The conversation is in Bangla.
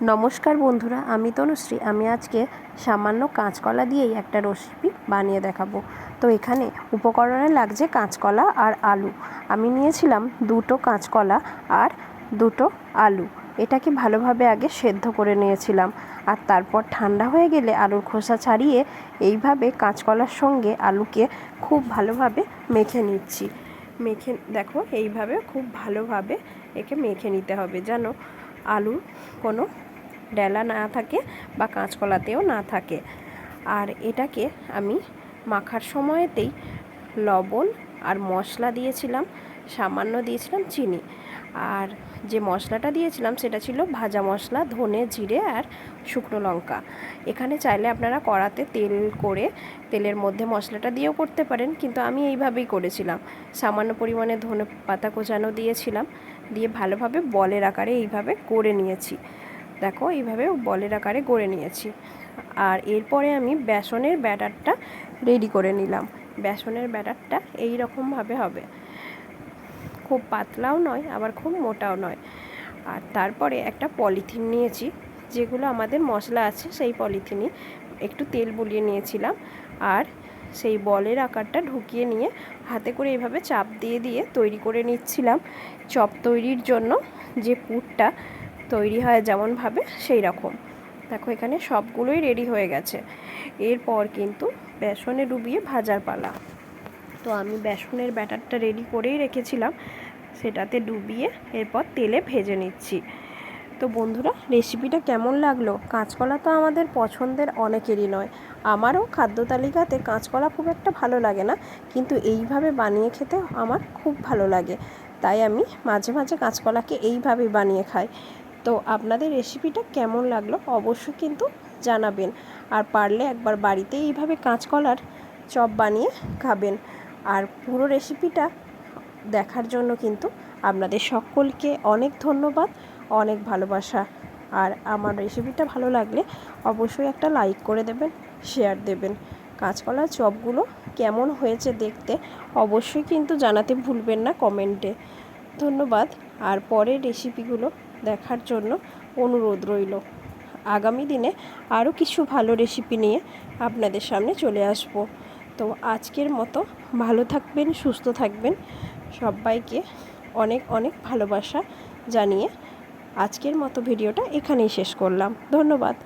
নমস্কার বন্ধুরা, আমি তনুশ্রী। আমি আজকে সামান্য কাঁচকলা দিয়েই একটা রেসিপি বানিয়ে দেখাবো। তো এখানে উপকরণে লাগছে কাঁচকলা আর আলু। আমি নিয়েছিলাম 2টো কাঁচকলা আর 2টো আলু। এটাকে ভালোভাবে আগে সেদ্ধ করে নিয়েছিলাম, আর তারপর ঠান্ডা হয়ে গেলে আলুর খোসা ছাড়িয়ে এইভাবে কাঁচকলার সঙ্গে আলুকে খুব ভালোভাবে মেখে নিচ্ছি। দেখো, এইভাবে খুব ভালোভাবে একে মেখে নিতে হবে, যেন আলু কোনো ডেলা না থাকে বা কাঁচকলাতেও না থাকে। আর এটাকে আমি মাখার সময়তেই লবণ আর মশলা দিয়েছিলাম, সামান্য দিয়েছিলাম চিনি। আর যে মশলাটা দিয়েছিলাম সেটা ছিল ভাজা মশলা, ধনে, জিরে আর শুকনো লঙ্কা। এখানে চাইলে আপনারা কড়াতে তেল করে তেলের মধ্যে মশলাটা দিয়েও করতে পারেন, কিন্তু আমি এইভাবেই করেছিলাম। সামান্য পরিমাণে ধনে পাতা কোচানো দিয়েছিলাম, দিয়ে ভালোভাবে বলের আকারে এইভাবে করে নিয়েছি। দেখো, এইভাবে বলের আকারে গড়ে নিয়েছি। আর এরপরে আমি বেসনের ব্যাটারটা রেডি করে নিলাম। বেসনের ব্যাটারটা এই রকমভাবে হবে, খুব পাতলাও নয় আবার খুব মোটাও নয়। আর তারপরে একটা পলিথিন নিয়েছি, যেগুলো আমাদের মশলা আছে সেই পলিথিনই একটু তেল বুলিয়ে নিয়েছিলাম। আর সেই বলের আকারটা ঢুকিয়ে নিয়ে হাতে করে এইভাবে চাপ দিয়ে দিয়ে তৈরি করে নিচ্ছিলাম চপ তৈরির জন্য যে পুরটা তৈরি হয় যেমনভাবে, সেই রকম। দেখো, এখানে সবগুলোই রেডি হয়ে গেছে। এরপর কিন্তু বেসনে ডুবিয়ে ভাজার পালা। তো আমি বেসনের ব্যাটারটা রেডি করেই রেখেছিলাম, সেটাতে ডুবিয়ে এরপর তেলে ভেজে নিচ্ছি। তো বন্ধুরা, রেসিপিটা কেমন লাগলো? কাঁচকলা তো আমাদের পছন্দের অনেকেরই নয়, আমারও খাদ্য তালিকাতে কাঁচকলা খুব একটা ভালো লাগে না, কিন্তু এইভাবে বানিয়ে খেতে আমার খুব ভালো লাগে। তাই আমি মাঝে মাঝে কাঁচকলাকে এইভাবেই বানিয়ে খাই। তো আপনাদের রেসিপিটা কেমন লাগলো অবশ্যই কিন্তু জানাবেন। আর পারলে একবার বাড়িতে এইভাবে কাঁচকলার চপ বানিয়ে খাবেন। আর পুরো রেসিপিটা দেখার জন্য কিন্তু আপনাদের সকলকে অনেক ধন্যবাদ, অনেক ভালোবাসা। আর আমার রেসিপিটা ভালো লাগলে অবশ্যই একটা লাইক করে দেবেন, শেয়ার দেবেন। কাঁচকলার চপগুলো কেমন হয়েছে দেখতে অবশ্যই কিন্তু জানাতে ভুলবেন না কমেন্টে। ধন্যবাদ। আর পরের রেসিপিগুলো দেখার জন্য অনুরোধ রইল। আগামী দিনে আরও কিছু ভালো রেসিপি নিয়ে আপনাদের সামনে চলে আসব। তো আজকের মতো ভালো থাকবেন, সুস্থ থাকবেন। সবাইকে অনেক অনেক ভালোবাসা জানিয়ে আজকের মতো ভিডিওটা এখানেই শেষ করলাম। ধন্যবাদ।